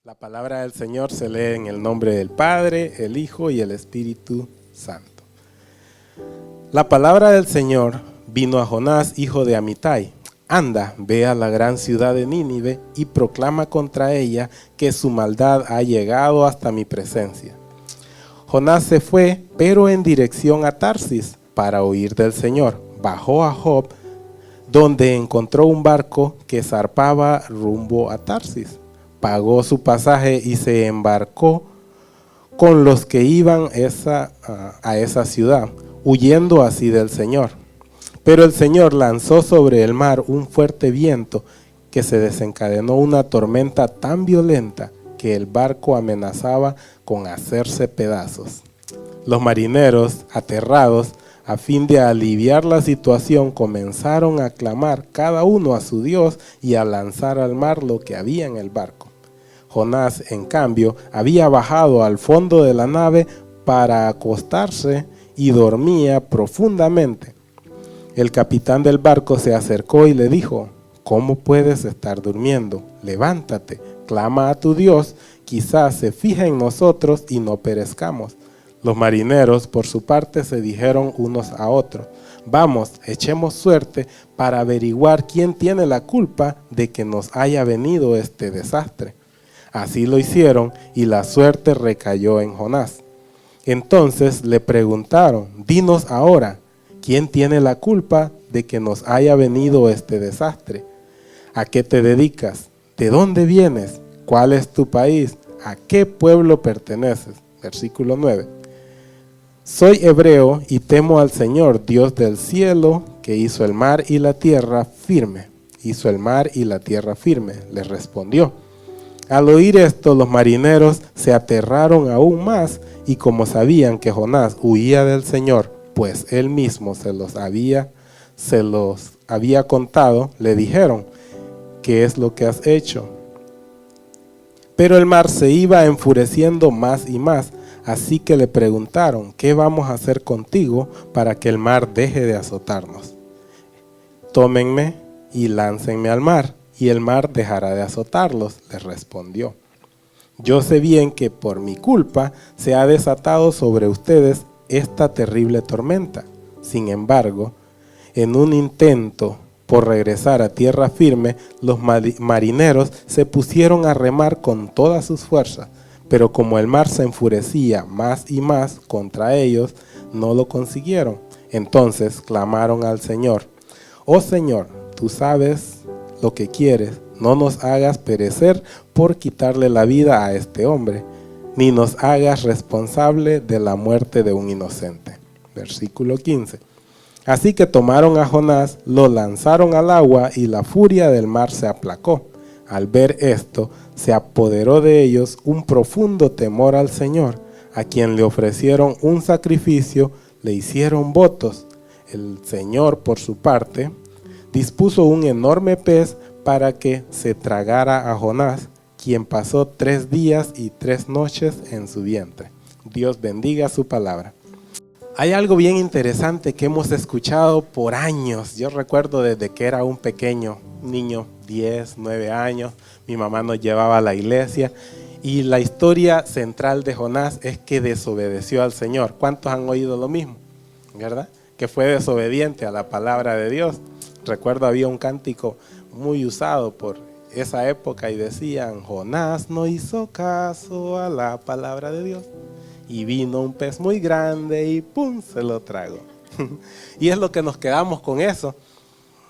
La palabra del Señor se lee en el nombre del Padre, el Hijo y el Espíritu Santo. La palabra del Señor vino a Jonás, hijo de Amitai. Anda, ve a la gran ciudad de Nínive y proclama contra ella que su maldad ha llegado hasta mi presencia. Jonás se fue, pero en dirección a Tarsis, para huir del Señor. Bajó a Job, donde encontró un barco que zarpaba rumbo a Tarsis. Pagó su pasaje y se embarcó con los que iban a esa ciudad, huyendo así del Señor. Pero el Señor lanzó sobre el mar un fuerte viento que se desencadenó una tormenta tan violenta que el barco amenazaba con hacerse pedazos. Los marineros, aterrados, a fin de aliviar la situación, comenzaron a clamar cada uno a su Dios y a lanzar al mar lo que había en el barco. Jonás, en cambio, había bajado al fondo de la nave para acostarse y dormía profundamente. El capitán del barco se acercó y le dijo: ¿Cómo puedes estar durmiendo? Levántate, clama a tu Dios, quizás se fije en nosotros y no perezcamos. Los marineros, por su parte, se dijeron unos a otros: Vamos, echemos suerte para averiguar quién tiene la culpa de que nos haya venido este desastre. Así lo hicieron y la suerte recayó en Jonás. Entonces le preguntaron: Dinos ahora, ¿quién tiene la culpa de que nos haya venido este desastre? ¿A qué te dedicas? ¿De dónde vienes? ¿Cuál es tu país? ¿A qué pueblo perteneces? Versículo 9. Soy hebreo y temo al Señor, Dios del cielo, que hizo el mar y la tierra firme. Hizo el mar y la tierra firme, le respondió. Al oír esto, los marineros se aterraron aún más, y como sabían que Jonás huía del Señor, pues él mismo se los había contado, le dijeron: ¿qué es lo que has hecho? Pero el mar se iba enfureciendo más y más, así que le preguntaron: ¿qué vamos a hacer contigo para que el mar deje de azotarnos? Tómenme y láncenme al mar, y el mar dejará de azotarlos, les respondió. Yo sé bien que por mi culpa se ha desatado sobre ustedes esta terrible tormenta. Sin embargo, en un intento por regresar a tierra firme, los marineros se pusieron a remar con todas sus fuerzas, pero como el mar se enfurecía más y más contra ellos, no lo consiguieron. Entonces clamaron al Señor: Oh Señor, tú sabes lo que quieres, no nos hagas perecer por quitarle la vida a este hombre, ni nos hagas responsable de la muerte de un inocente. Versículo 15. Así que tomaron a Jonás, lo lanzaron al agua y la furia del mar se aplacó. Al ver esto, se apoderó de ellos un profundo temor al Señor, a quien le ofrecieron un sacrificio, le hicieron votos. El Señor, por su parte, dispuso un enorme pez para que se tragara a Jonás, quien pasó 3 días y 3 noches en su vientre. Dios bendiga su palabra. Hay algo bien interesante que hemos escuchado por años. Yo recuerdo desde que era un pequeño niño, 10, 9 años, mi mamá nos llevaba a la iglesia y la historia central de Jonás es que desobedeció al Señor. ¿Cuántos han oído lo mismo? ¿Verdad? Que fue desobediente a la palabra de Dios. Recuerdo había un cántico muy usado por esa época y decían: Jonás no hizo caso a la palabra de Dios y vino un pez muy grande y ¡pum!, se lo tragó. Y es lo que nos quedamos con eso,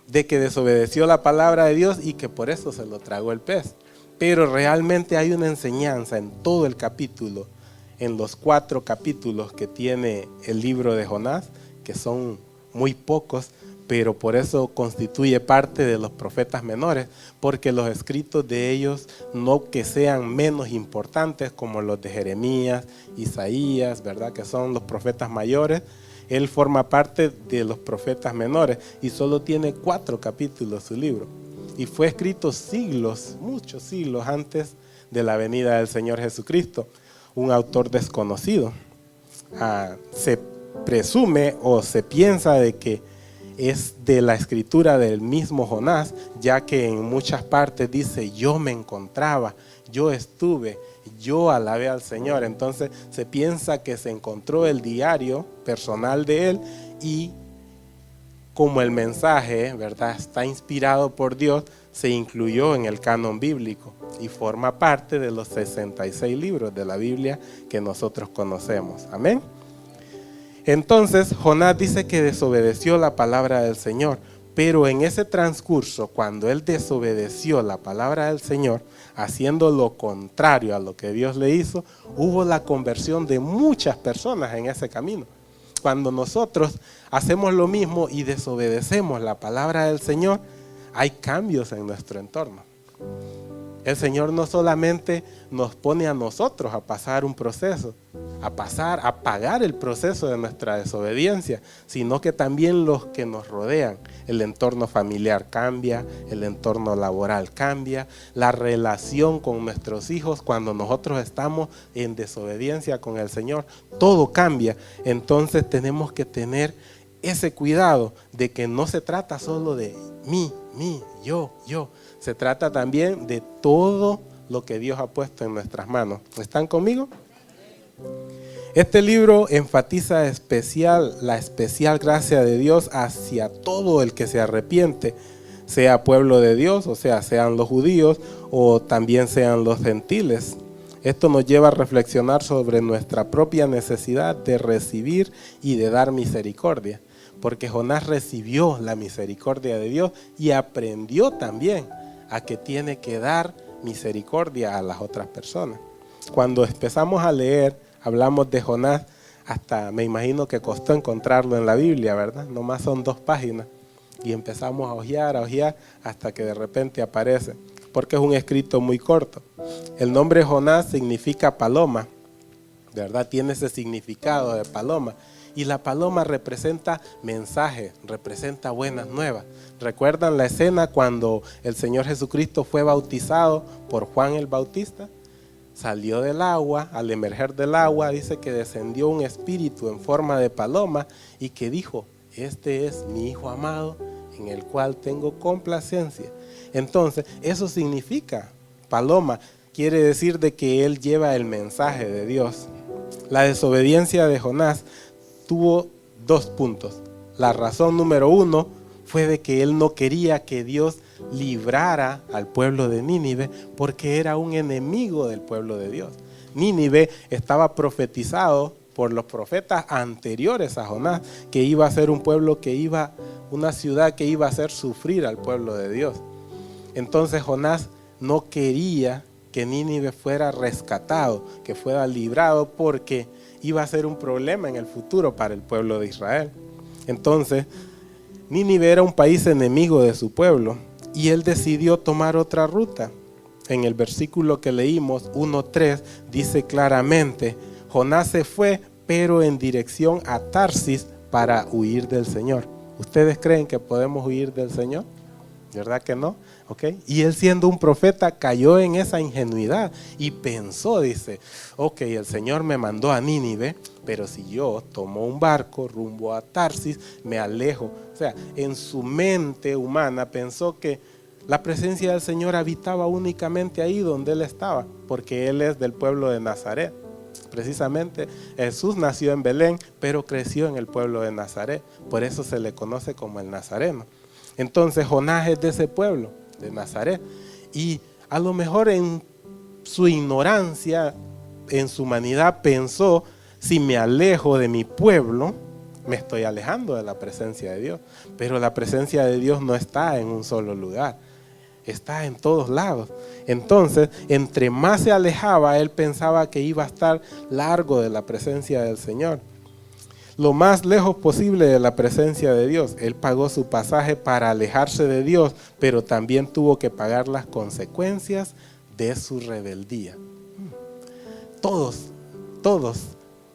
de que desobedeció la palabra de Dios y que por eso se lo tragó el pez. Pero realmente hay una enseñanza en todo el capítulo, en los 4 capítulos que tiene el libro de Jonás, que son muy pocos, pero por eso constituye parte de los profetas menores, porque los escritos de ellos no que sean menos importantes como los de Jeremías, Isaías, ¿verdad?, que son los profetas mayores. Él forma parte de los profetas menores y solo tiene 4 capítulos su libro. Y fue escrito siglos, muchos siglos antes de la venida del Señor Jesucristo. Un autor desconocido. Se presume o se piensa de que es de la escritura del mismo Jonás, ya que en muchas partes dice: yo me encontraba, yo estuve, yo alabé al Señor. Entonces se piensa que se encontró el diario personal de él y como el mensaje, ¿verdad?, está inspirado por Dios, se incluyó en el canon bíblico y forma parte de los 66 libros de la Biblia que nosotros conocemos. Amén. Entonces Jonás dice que desobedeció la palabra del Señor, pero en ese transcurso, cuando él desobedeció la palabra del Señor, haciendo lo contrario a lo que Dios le hizo, hubo la conversión de muchas personas en ese camino. Cuando nosotros hacemos lo mismo y desobedecemos la palabra del Señor, hay cambios en nuestro entorno. El Señor no solamente nos pone a nosotros a pasar un proceso, a pagar el proceso de nuestra desobediencia, sino que también los que nos rodean. El entorno familiar cambia, el entorno laboral cambia, la relación con nuestros hijos cuando nosotros estamos en desobediencia con el Señor, todo cambia. Entonces tenemos que tener ese cuidado de que no se trata solo de mí, yo. Se trata también de todo lo que Dios ha puesto en nuestras manos. ¿Están conmigo? Este libro enfatiza la especial gracia de Dios hacia todo el que se arrepiente, sea pueblo de Dios, o sea, sean los judíos o también sean los gentiles. Esto nos lleva a reflexionar sobre nuestra propia necesidad de recibir y de dar misericordia, porque Jonás recibió la misericordia de Dios y aprendió también a que tiene que dar misericordia a las otras personas. Cuando empezamos a leer, hablamos de Jonás, hasta me imagino que costó encontrarlo en la Biblia, ¿verdad? Nomás son 2 páginas y empezamos a hojear hasta que de repente aparece, porque es un escrito muy corto. El nombre Jonás significa paloma, ¿verdad? Tiene ese significado de paloma. Y la paloma representa mensaje, representa buenas nuevas. ¿Recuerdan la escena cuando el Señor Jesucristo fue bautizado por Juan el Bautista? Salió del agua, al emerger del agua dice que descendió un espíritu en forma de paloma y que dijo, este es mi Hijo amado en el cual tengo complacencia. Entonces, eso significa paloma, quiere decir de que él lleva el mensaje de Dios. La desobediencia de Jonás tuvo 2 puntos. La razón número 1 fue de que él no quería que Dios librara al pueblo de Nínive porque era un enemigo del pueblo de Dios. Nínive estaba profetizado por los profetas anteriores a Jonás que iba a ser un pueblo una ciudad que iba a hacer sufrir al pueblo de Dios. Entonces Jonás no quería que Nínive fuera rescatado, que fuera librado porque iba a ser un problema en el futuro para el pueblo de Israel. Entonces, Nínive era un país enemigo de su pueblo y él decidió tomar otra ruta. En el versículo que leímos, 1:3, dice claramente, Jonás se fue, pero en dirección a Tarsis para huir del Señor. ¿Ustedes creen que podemos huir del Señor? ¿Verdad que no? ¿Okay? Y él siendo un profeta cayó en esa ingenuidad y pensó, dice, ok, el Señor me mandó a Nínive, pero si yo tomo un barco rumbo a Tarsis, me alejo. O sea, en su mente humana pensó que la presencia del Señor habitaba únicamente ahí donde él estaba, porque él es del pueblo de Nazaret. Precisamente Jesús nació en Belén, pero creció en el pueblo de Nazaret. Por eso se le conoce como el Nazareno. Entonces Jonás es de ese pueblo, de Nazaret. Y a lo mejor en su ignorancia, en su humanidad pensó, si me alejo de mi pueblo, me estoy alejando de la presencia de Dios. Pero la presencia de Dios no está en un solo lugar, está en todos lados. Entonces, entre más se alejaba, él pensaba que iba a estar largo de la presencia del Señor. Lo más lejos posible de la presencia de Dios. Él pagó su pasaje para alejarse de Dios, pero también tuvo que pagar las consecuencias de su rebeldía. Todos,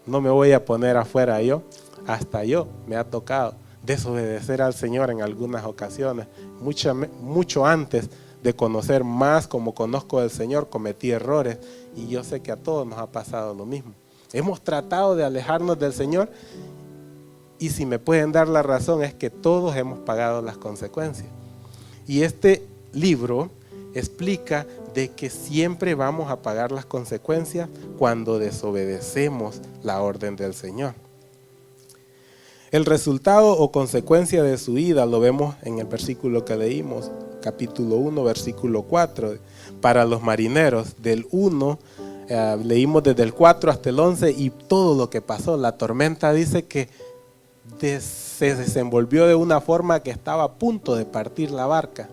no me voy a poner afuera yo, hasta yo me ha tocado desobedecer al Señor en algunas ocasiones. Mucho antes de conocer más como conozco al Señor, cometí errores y yo sé que a todos nos ha pasado lo mismo. Hemos tratado de alejarnos del Señor y si me pueden dar la razón es que todos hemos pagado las consecuencias. Y este libro explica de que siempre vamos a pagar las consecuencias cuando desobedecemos la orden del Señor. El resultado o consecuencia de su ida lo vemos en el versículo que leímos, capítulo 1, versículo 4. Para los marineros, del 1, leímos desde el 4 hasta el 11 y todo lo que pasó. La tormenta dice que se desenvolvió de una forma que estaba a punto de partir la barca.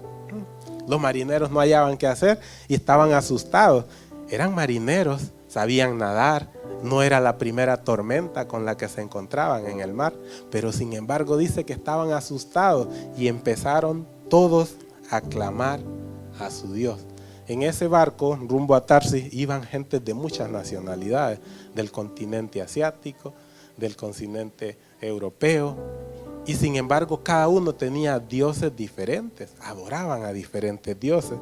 Los marineros no hallaban qué hacer y estaban asustados. Eran marineros, sabían nadar, no era la primera tormenta con la que se encontraban en el mar, pero sin embargo dice que estaban asustados y empezaron todos a clamar a su Dios. En ese barco, rumbo a Tarsis, iban gentes de muchas nacionalidades, del continente asiático, del continente europeo, y sin embargo cada uno tenía dioses diferentes, adoraban a diferentes dioses.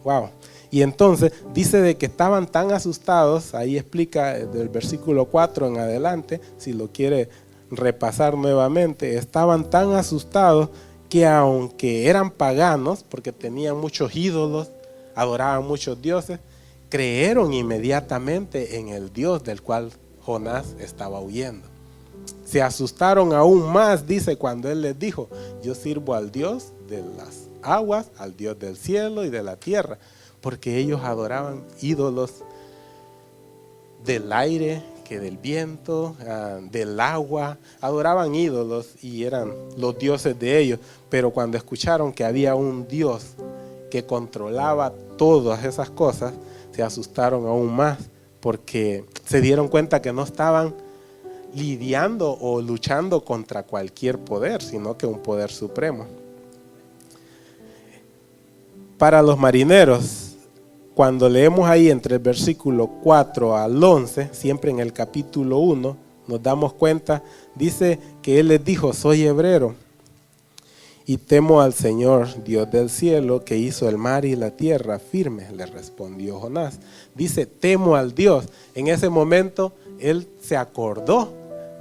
Wow. Y entonces dice de que estaban tan asustados, ahí explica del versículo 4 en adelante, si lo quiere repasar nuevamente, estaban tan asustados que aunque eran paganos, porque tenían muchos ídolos, adoraban muchos dioses, creyeron inmediatamente en el Dios del cual Jonás estaba huyendo. Se asustaron aún más, dice, cuando él les dijo: yo sirvo al Dios de las aguas, al Dios del cielo y de la tierra, porque ellos adoraban ídolos del aire, que del viento, del agua, adoraban ídolos y eran los dioses de ellos. Pero cuando escucharon que había un Dios que controlaba todas esas cosas, se asustaron aún más, porque se dieron cuenta que no estaban lidiando o luchando contra cualquier poder, sino que un poder supremo. Para los marineros, cuando leemos ahí entre el versículo 4 al 11, siempre en el capítulo 1, nos damos cuenta, dice que él les dijo: soy hebreo y temo al Señor, Dios del cielo, que hizo el mar y la tierra firme. Le respondió Jonás. Dice: temo al Dios. En ese momento él se acordó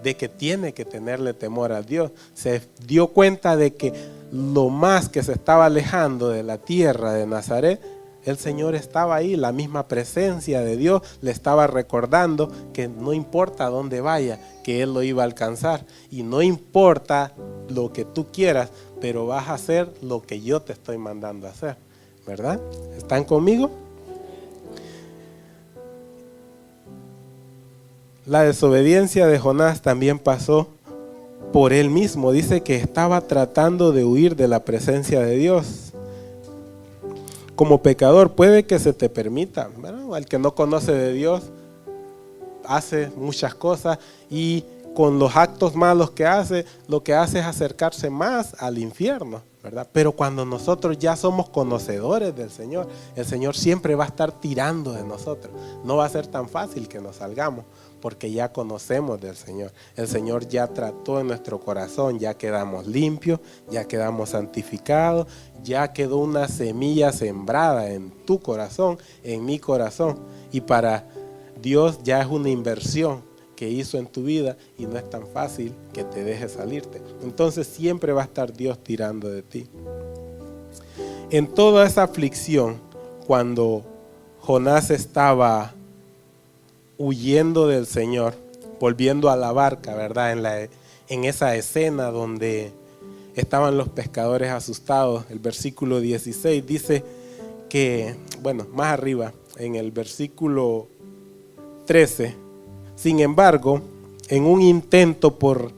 de que tiene que tenerle temor a Dios. Se dio cuenta de que lo más que se estaba alejando de la tierra de Nazaret, el Señor estaba ahí, la misma presencia de Dios le estaba recordando que no importa dónde vaya, que Él lo iba a alcanzar. Y no importa lo que tú quieras, pero vas a hacer lo que yo te estoy mandando a hacer, ¿verdad? ¿Están conmigo? La desobediencia de Jonás también pasó por él mismo. Dice que estaba tratando de huir de la presencia de Dios. Como pecador puede que se te permita, ¿verdad? El que no conoce de Dios hace muchas cosas y con los actos malos que hace, lo que hace es acercarse más al infierno, ¿verdad? Pero cuando nosotros ya somos conocedores del Señor, el Señor siempre va a estar tirando de nosotros. No va a ser tan fácil que nos salgamos, porque ya conocemos del Señor. El Señor ya trató en nuestro corazón, ya quedamos limpios, ya quedamos santificados, ya quedó una semilla sembrada en tu corazón, en mi corazón. Y para Dios ya es una inversión que hizo en tu vida y no es tan fácil que te deje salirte. Entonces siempre va a estar Dios tirando de ti. En toda esa aflicción, cuando Jonás estaba huyendo del Señor, volviendo a la barca, ¿verdad? En esa escena donde estaban los pescadores asustados, el versículo 16 dice que, bueno, más arriba, en el versículo 13, sin embargo, en un intento por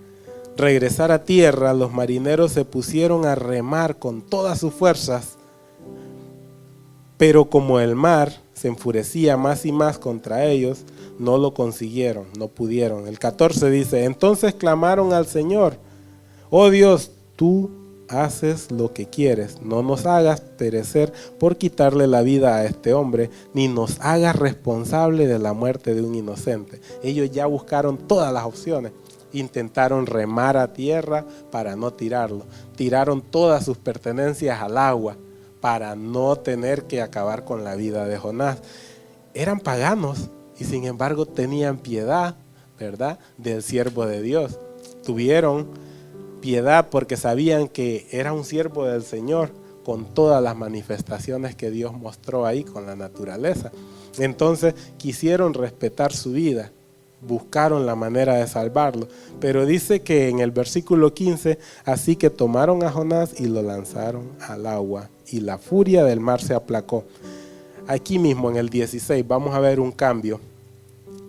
regresar a tierra, los marineros se pusieron a remar con todas sus fuerzas, pero como el mar se enfurecía más y más contra ellos, no lo consiguieron, no pudieron. El 14 dice: entonces clamaron al Señor: oh Dios, tú haces lo que quieres, no nos hagas perecer por quitarle la vida a este hombre, ni nos hagas responsable de la muerte de un inocente. Ellos ya buscaron todas las opciones, intentaron remar a tierra para no tirarlo, tiraron todas sus pertenencias al agua para no tener que acabar con la vida de Jonás. Eran paganos y sin embargo tenían piedad, ¿verdad?, del siervo de Dios. Tuvieron piedad porque sabían que era un siervo del Señor, con todas las manifestaciones que Dios mostró ahí con la naturaleza. Entonces quisieron respetar su vida, buscaron la manera de salvarlo, pero dice que en el versículo 15, así que tomaron a Jonás y lo lanzaron al agua, y la furia del mar se aplacó. Aquí mismo en el 16 vamos a ver un cambio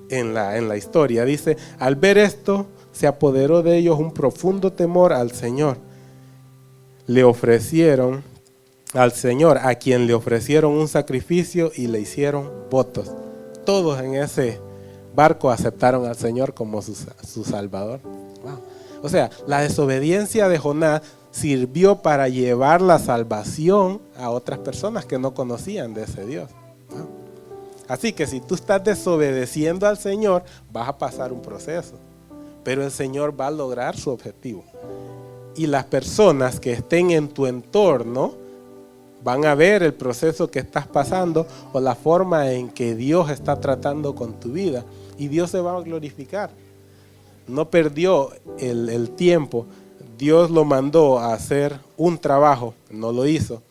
en la historia. Dice, al ver esto, se apoderó de ellos un profundo temor al Señor. Le ofrecieron al Señor, a quien le ofrecieron un sacrificio y le hicieron votos. Todos en ese barco aceptaron al Señor como su Salvador. Wow. O sea, la desobediencia de Jonás sirvió para llevar la salvación a otras personas que no conocían de ese Dios. Wow. Así que si tú estás desobedeciendo al Señor, vas a pasar un proceso, pero el Señor va a lograr su objetivo. Y las personas que estén en tu entorno van a ver el proceso que estás pasando o la forma en que Dios está tratando con tu vida, y Dios se va a glorificar. No perdió el tiempo. Dios lo mandó a hacer un trabajo, no lo hizo,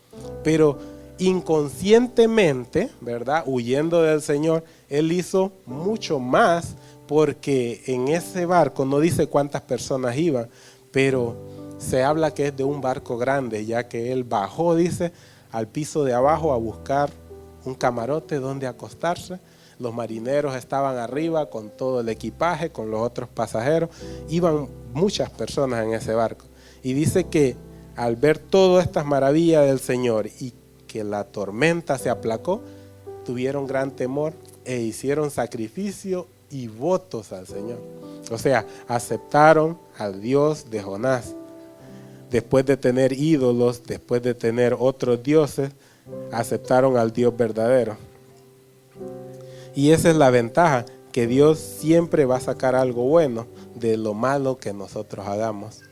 pero inconscientemente, ¿verdad? Huyendo del Señor, Él hizo mucho más, porque en ese barco no dice cuántas personas iban, pero se habla que es de un barco grande, ya que Él bajó, dice, al piso de abajo a buscar un camarote donde acostarse. Los marineros estaban arriba con todo el equipaje, con los otros pasajeros. Iban muchas personas en ese barco. Y dice que al ver todas estas maravillas del Señor y que la tormenta se aplacó, tuvieron gran temor e hicieron sacrificio y votos al Señor. O sea, aceptaron al Dios de Jonás. Después de tener ídolos, después de tener otros dioses, aceptaron al Dios verdadero. Y esa es la ventaja, que Dios siempre va a sacar algo bueno de lo malo que nosotros hagamos.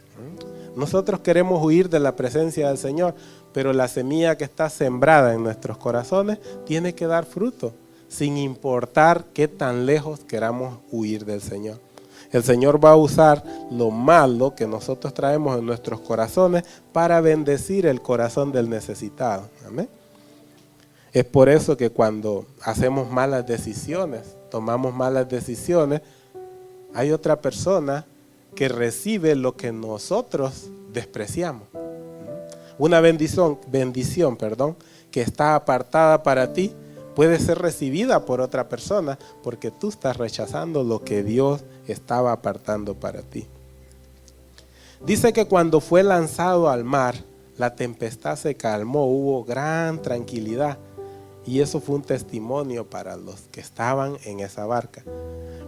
Nosotros queremos huir de la presencia del Señor, pero la semilla que está sembrada en nuestros corazones tiene que dar fruto, sin importar qué tan lejos queramos huir del Señor. El Señor va a usar lo malo que nosotros traemos en nuestros corazones para bendecir el corazón del necesitado. Amén. Es por eso que cuando hacemos malas decisiones, tomamos malas decisiones, hay otra persona que recibe lo que nosotros despreciamos. Una bendición, que está apartada para ti, puede ser recibida por otra persona porque tú estás rechazando lo que Dios estaba apartando para ti. Dice que cuando fue lanzado al mar, la tempestad se calmó, hubo gran tranquilidad. Y eso fue un testimonio para los que estaban en esa barca.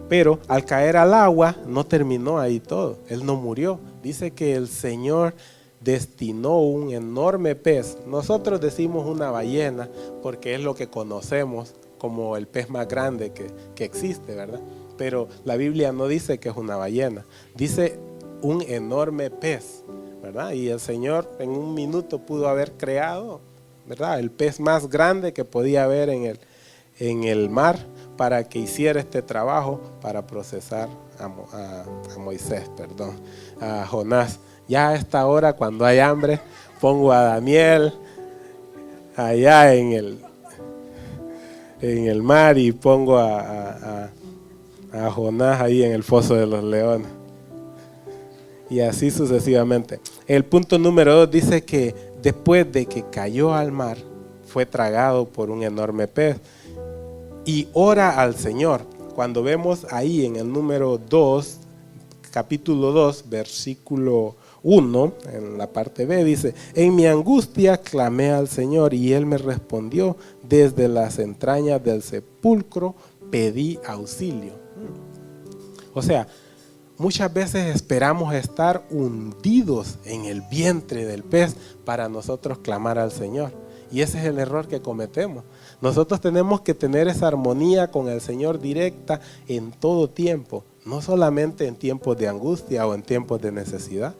Pero al caer al agua no terminó ahí todo. Él no murió. Dice que el Señor destinó un enorme pez. Nosotros decimos una ballena porque es lo que conocemos como el pez más grande que existe, ¿verdad? Pero la Biblia no dice que es una ballena. Dice un enorme pez, ¿verdad? Y el Señor en un minuto pudo haber creado, ¿verdad?, el pez más grande que podía haber en el mar para que hiciera este trabajo para procesar a Jonás. Ya a esta hora, cuando hay hambre, pongo a Daniel allá en el mar y pongo a Jonás ahí en el foso de los leones. Y así sucesivamente. El punto número 2 dice que después de que cayó al mar, fue tragado por un enorme pez y ora al Señor. Cuando vemos ahí en el número 2, capítulo 2, versículo 1, en la parte B, dice: en mi angustia clamé al Señor y Él me respondió, desde las entrañas del sepulcro pedí auxilio. O sea, muchas veces esperamos estar hundidos en el vientre del pez para nosotros clamar al Señor. Y ese es el error que cometemos. Nosotros tenemos que tener esa armonía con el Señor directa en todo tiempo, no solamente en tiempos de angustia o en tiempos de necesidad,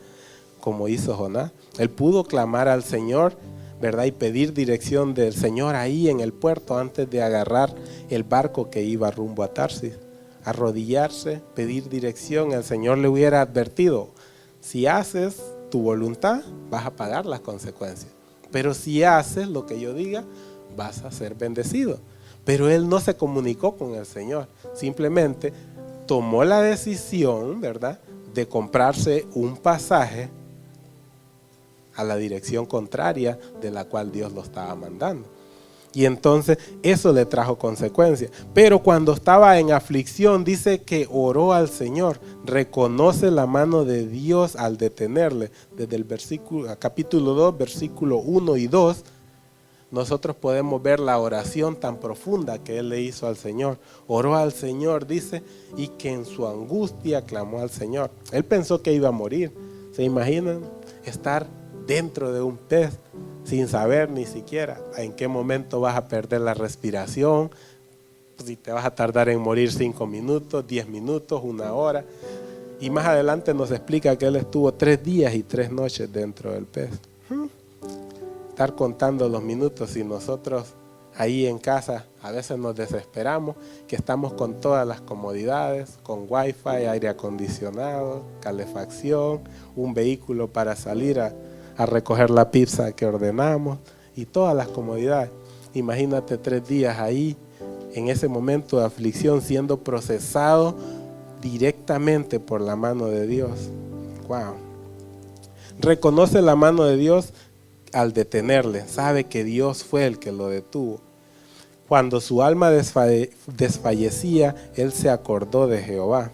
como hizo Jonás. Él pudo clamar al Señor, ¿verdad?, y pedir dirección del Señor ahí en el puerto antes de agarrar el barco que iba rumbo a Tarsis. Arrodillarse, pedir dirección. El Señor le hubiera advertido: si haces tu voluntad, vas a pagar las consecuencias. pero si haces lo que yo diga, vas a ser bendecido. Pero él no se comunicó con el Señor, simplemente tomó la decisión, ¿verdad?, de comprarse un pasaje a la dirección contraria de la cual Dios lo estaba mandando. Y entonces eso le trajo consecuencias. Pero cuando estaba en aflicción, dice que oró al Señor. Reconoce la mano de Dios al detenerle. Desde el capítulo 2, versículo 1 y 2, nosotros podemos ver la oración tan profunda que él le hizo al Señor. Oró al Señor, dice, y que en su angustia clamó al Señor. Él pensó que iba a morir. ¿Se imaginan estar dentro de un pez sin saber ni siquiera en qué momento vas a perder la respiración, si te vas a tardar en morir 5 minutos, 10 minutos, 1 hora? Y más adelante nos explica que él estuvo 3 días y 3 noches dentro del pez. Estar contando los minutos, y nosotros ahí en casa a veces nos desesperamos, que estamos con todas las comodidades, con wifi, aire acondicionado, calefacción, un vehículo para salir a recoger la pizza que ordenamos y todas las comodidades. Imagínate 3 días ahí en ese momento de aflicción, siendo procesado directamente por la mano de Dios. Wow. Reconoce la mano de Dios al detenerle, sabe que Dios fue el que lo detuvo. Cuando su alma desfallecía, él se acordó de Jehová.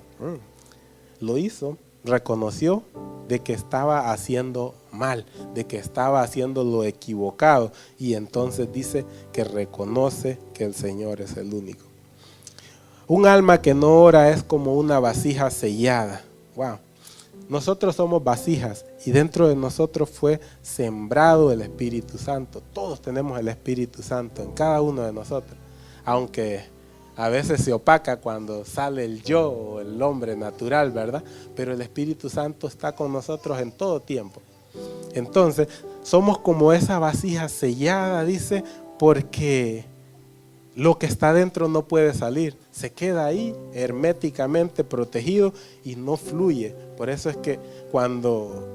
Lo hizo, reconoció de que estaba haciendo mal, de que estaba haciendo lo equivocado, y entonces dice que reconoce que el Señor es el único. Un alma que no ora es como una vasija sellada. Wow. Nosotros somos vasijas y dentro de nosotros fue sembrado el Espíritu Santo. Todos tenemos el Espíritu Santo en cada uno de nosotros, aunque a veces se opaca cuando sale el yo o el hombre natural, ¿verdad? Pero el Espíritu Santo está con nosotros en todo tiempo. Entonces, somos como esa vasija sellada, dice, porque lo que está dentro no puede salir. Se queda ahí herméticamente protegido y no fluye. Por eso es que cuando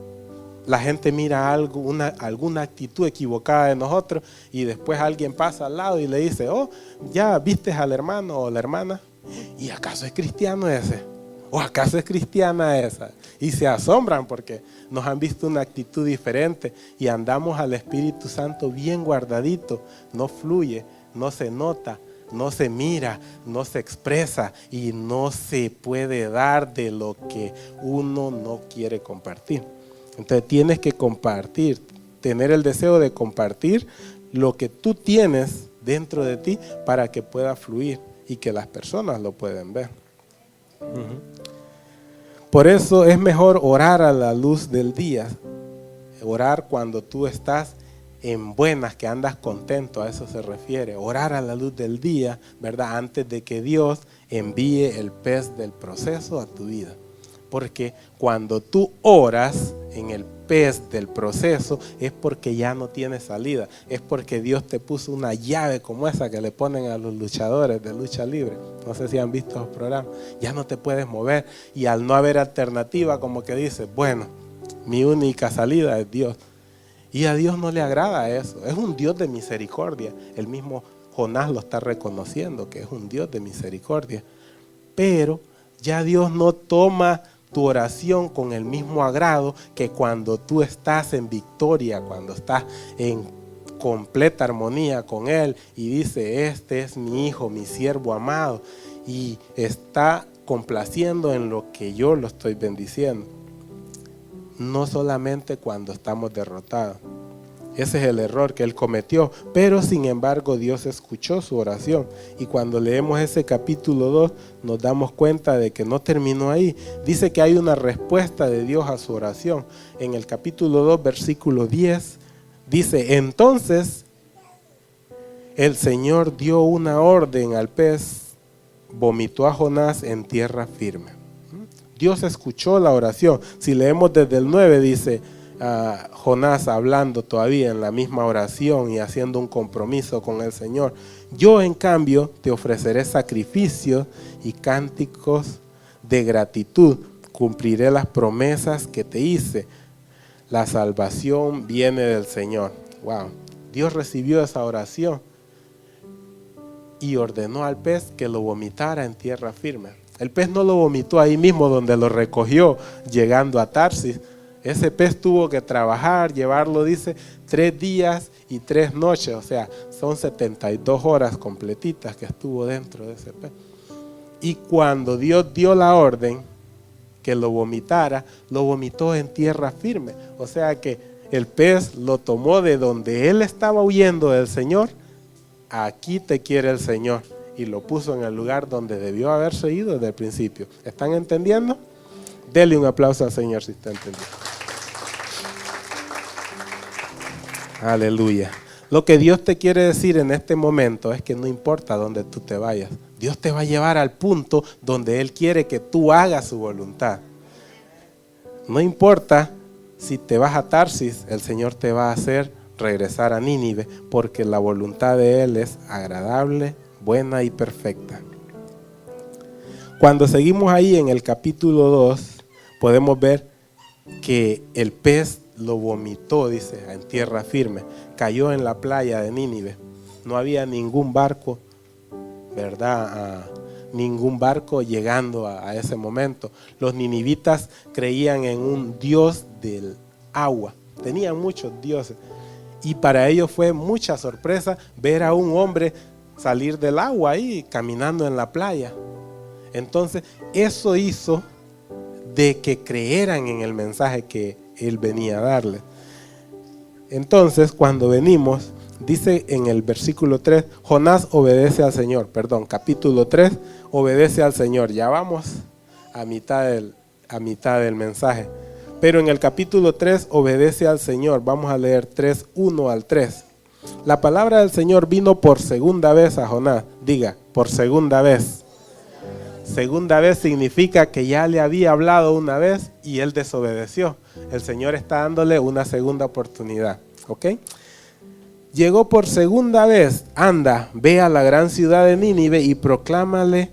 la gente mira algo, alguna actitud equivocada de nosotros, y después alguien pasa al lado y le dice, oh, ya viste al hermano o la hermana, ¿y acaso es cristiano ese? ¿O acaso es cristiana esa? Y se asombran porque nos han visto una actitud diferente y andamos al Espíritu Santo bien guardadito. No fluye, no se nota, no se mira, no se expresa y no se puede dar de lo que uno no quiere compartir. Entonces tienes que compartir, tener el deseo de compartir lo que tú tienes dentro de ti para que pueda fluir y que las personas lo puedan ver. Por eso es mejor orar a la luz del día, orar cuando tú estás en buenas, que andas contento, a eso se refiere, orar a la luz del día, ¿verdad? Antes de que Dios envíe el pez del proceso a tu vida. Porque cuando tú oras en el pez del proceso es porque ya no tienes salida, es porque Dios te puso una llave como esa que le ponen a los luchadores de lucha libre. No sé si han visto los programas. Ya no te puedes mover y al no haber alternativa, como que dices, bueno, mi única salida es Dios. Y a Dios no le agrada eso. Es un Dios de misericordia. El mismo Jonás lo está reconociendo, que es un Dios de misericordia. Pero ya Dios no toma tu oración con el mismo agrado que cuando tú estás en victoria, cuando estás en completa armonía con Él y dice, este es mi hijo, mi siervo amado, y está complaciendo en lo que yo lo estoy bendiciendo. No solamente cuando estamos derrotados. Ese es el error que él cometió, pero sin embargo Dios escuchó su oración. Y cuando leemos ese capítulo 2 nos damos cuenta de que no terminó ahí. Dice que hay una respuesta de Dios a su oración. En el capítulo 2, versículo 10, dice, entonces el Señor dio una orden al pez, vomitó a Jonás en tierra firme. Dios escuchó la oración. Si leemos desde el 9 dice, Jonás hablando todavía en la misma oración y haciendo un compromiso con el Señor. Yo en cambio te ofreceré sacrificios y cánticos de gratitud. Cumpliré las promesas que te hice. La salvación viene del Señor. Wow. Dios recibió esa oración y ordenó al pez que lo vomitara en tierra firme. El pez no lo vomitó ahí mismo donde lo recogió llegando a Tarsis. Ese pez tuvo que trabajar, llevarlo, dice, 3 días y 3 noches. O sea, son 72 horas completitas que estuvo dentro de ese pez. Y cuando Dios dio la orden que lo vomitara, lo vomitó en tierra firme. O sea que el pez lo tomó de donde él estaba huyendo del Señor. Aquí te quiere el Señor. Y lo puso en el lugar donde debió haberse ido desde el principio. ¿Están entendiendo? Dele un aplauso al Señor si está entendiendo. Aleluya. Lo que Dios te quiere decir en este momento es que no importa dónde tú te vayas, Dios te va a llevar al punto donde Él quiere que tú hagas su voluntad. No importa si te vas a Tarsis, el Señor te va a hacer regresar a Nínive, porque la voluntad de Él es agradable, buena y perfecta. Cuando seguimos ahí en el capítulo 2, podemos ver que el pez lo vomitó, dice, en tierra firme. Cayó en la playa de Nínive. No había ningún barco, ¿verdad? Ningún barco llegando a ese momento. Los ninivitas creían en un dios del agua. Tenían muchos dioses. Y para ellos fue mucha sorpresa ver a un hombre salir del agua ahí, caminando en la playa. Entonces, eso hizo de que creyeran en el mensaje que Él venía a darles. Entonces, cuando venimos, dice en el versículo 3, Jonás obedece al Señor. Capítulo 3, obedece al Señor. Ya vamos a mitad del mensaje. Pero en el capítulo 3, obedece al Señor. Vamos a leer 3, 1 al 3. La palabra del Señor vino por segunda vez a Jonás. Diga, por segunda vez. Segunda vez significa que ya le había hablado una vez y él desobedeció. El Señor está dándole una segunda oportunidad. ¿Ok? Llegó por segunda vez. Anda, ve a la gran ciudad de Nínive y proclámale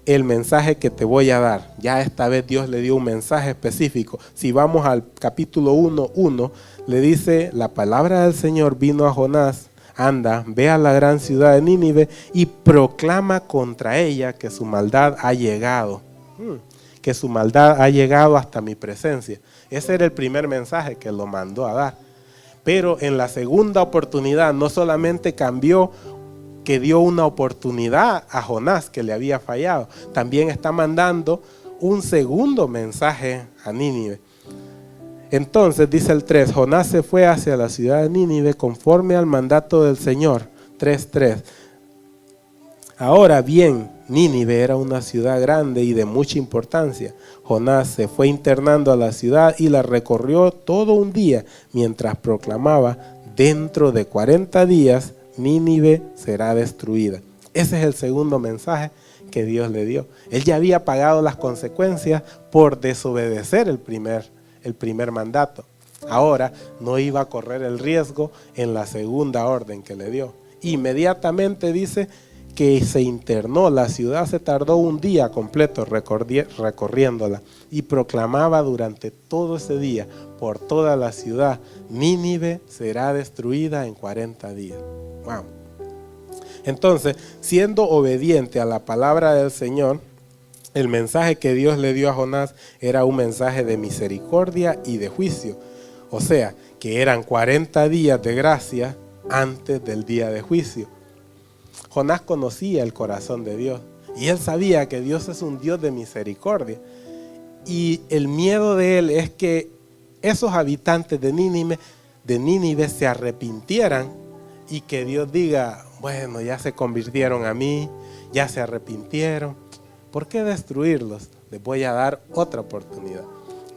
el mensaje que te voy a dar. Ya esta vez Dios le dio un mensaje específico. Si vamos al capítulo 1:1, le dice, la palabra del Señor vino a Jonás. Anda, ve a la gran ciudad de Nínive y proclama contra ella que su maldad ha llegado. Que su maldad ha llegado hasta mi presencia. Ese era el primer mensaje que lo mandó a dar. Pero en la segunda oportunidad no solamente cambió, que dio una oportunidad a Jonás que le había fallado. También está mandando un segundo mensaje a Nínive. Entonces dice el 3, Jonás se fue hacia la ciudad de Nínive conforme al mandato del Señor. 3:3. Ahora bien, Nínive era una ciudad grande y de mucha importancia. Jonás se fue internando a la ciudad y la recorrió todo un día mientras proclamaba, dentro de 40 días Nínive será destruida. Ese es el segundo mensaje que Dios le dio. Él ya había pagado las consecuencias por desobedecer el primer mandato. Ahora no iba a correr el riesgo en la segunda orden que le dio. Inmediatamente dice que se internó, la ciudad se tardó un día completo recorriéndola y proclamaba durante todo ese día por toda la ciudad, Nínive será destruida en 40 días. Wow. Entonces, siendo obediente a la palabra del Señor, el mensaje que Dios le dio a Jonás era un mensaje de misericordia y de juicio. O sea, que eran 40 días de gracia antes del día de juicio. Jonás conocía el corazón de Dios y él sabía que Dios es un Dios de misericordia. Y el miedo de él es que esos habitantes de Nínive se arrepintieran y que Dios diga, bueno, ya se convirtieron a mí, ya se arrepintieron. ¿Por qué destruirlos? Les voy a dar otra oportunidad.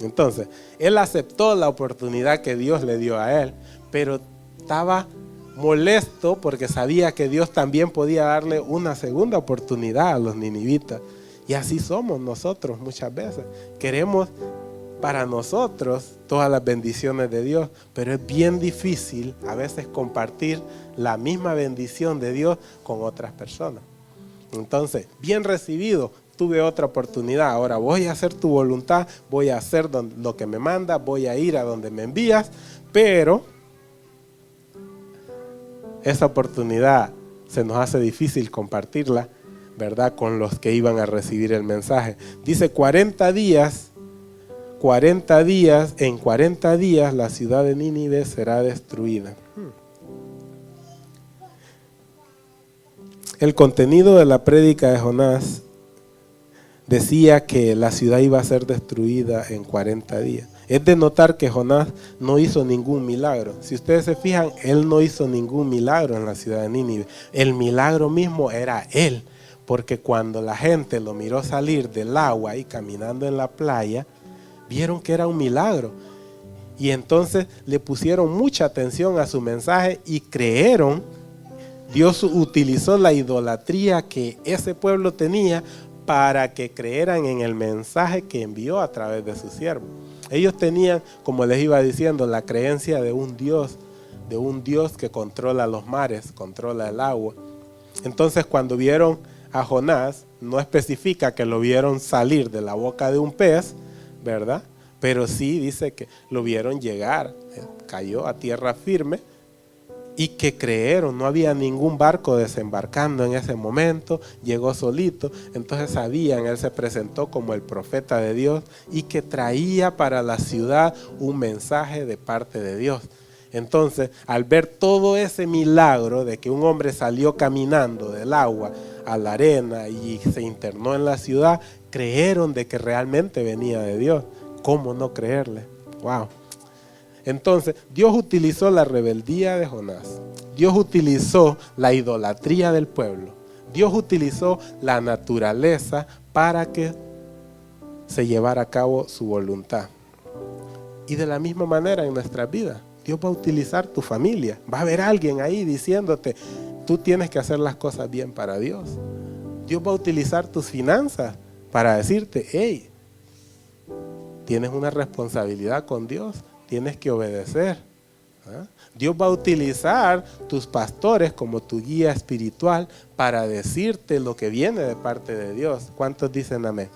Entonces, él aceptó la oportunidad que Dios le dio a él, pero estaba molesto porque sabía que Dios también podía darle una segunda oportunidad a los ninivitas. Y así somos nosotros muchas veces. Queremos para nosotros todas las bendiciones de Dios, pero es bien difícil a veces compartir la misma bendición de Dios con otras personas. Entonces, bien recibido, tuve otra oportunidad, ahora voy a hacer tu voluntad, voy a hacer lo que me manda, voy a ir a donde me envías, pero esa oportunidad se nos hace difícil compartirla, ¿verdad?, con los que iban a recibir el mensaje. Dice 40 días, en 40 días la ciudad de Nínive será destruida. El contenido de la prédica de Jonás decía que la ciudad iba a ser destruida en 40 días. Es de notar que Jonás no hizo ningún milagro. Si ustedes se fijan, él no hizo ningún milagro en la ciudad de Nínive. El milagro mismo era él, porque cuando la gente lo miró salir del agua y caminando en la playa, vieron que era un milagro. Y entonces le pusieron mucha atención a su mensaje y creyeron. Dios utilizó la idolatría que ese pueblo tenía para que creyeran en el mensaje que envió a través de su siervo. Ellos tenían, como les iba diciendo, la creencia de un Dios que controla los mares, controla el agua. Entonces, cuando vieron a Jonás, no especifica que lo vieron salir de la boca de un pez, ¿verdad? Pero sí dice que lo vieron llegar, cayó a tierra firme. Y que creyeron, no había ningún barco desembarcando en ese momento, llegó solito, entonces sabían, él se presentó como el profeta de Dios y que traía para la ciudad un mensaje de parte de Dios. Entonces, al ver todo ese milagro de que un hombre salió caminando del agua a la arena y se internó en la ciudad, creyeron de que realmente venía de Dios. ¿Cómo no creerle? ¡Wow! Entonces, Dios utilizó la rebeldía de Jonás. Dios utilizó la idolatría del pueblo. Dios utilizó la naturaleza para que se llevara a cabo su voluntad. Y de la misma manera en nuestras vidas, Dios va a utilizar tu familia. Va a haber alguien ahí diciéndote, tú tienes que hacer las cosas bien para Dios. Dios va a utilizar tus finanzas para decirte, hey, tienes una responsabilidad con Dios. Tienes que obedecer. Dios va a utilizar tus pastores como tu guía espiritual para decirte lo que viene de parte de Dios. ¿Cuántos dicen amén?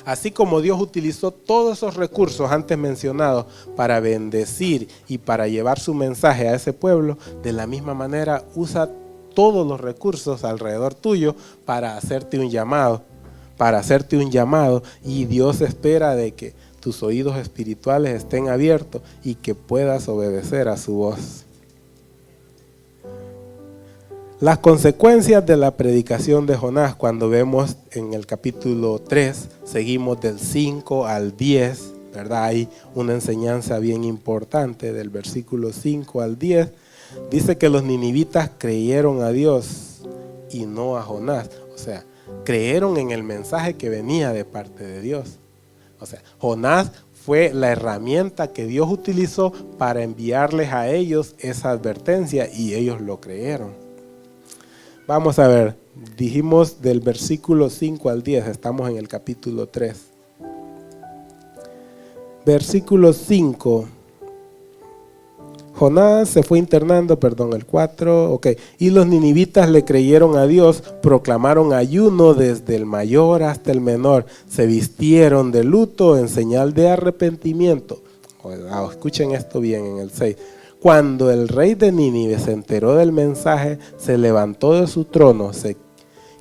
Así como Dios utilizó todos esos recursos antes mencionados para bendecir y para llevar su mensaje a ese pueblo, de la misma manera usa todos los recursos alrededor tuyo para hacerte un llamado. Y Dios espera de que tus oídos espirituales estén abiertos y que puedas obedecer a su voz. Las consecuencias de la predicación de Jonás, cuando vemos en el capítulo 3, seguimos del 5 al 10, ¿verdad? Hay una enseñanza bien importante del versículo 5 al 10. Dice que los ninivitas creyeron a Dios y no a Jonás. O sea, creyeron en el mensaje que venía de parte de Dios. O sea, Jonás fue la herramienta que Dios utilizó para enviarles a ellos esa advertencia y ellos lo creyeron. Vamos a ver, dijimos del versículo 5 al 10, estamos en el capítulo 3. Versículo 5. Jonás se fue internando, el 4, y los ninivitas le creyeron a Dios, proclamaron ayuno desde el mayor hasta el menor, se vistieron de luto en señal de arrepentimiento. Escuchen esto bien en el 6. Cuando el rey de Nínive se enteró del mensaje, se levantó de su trono, se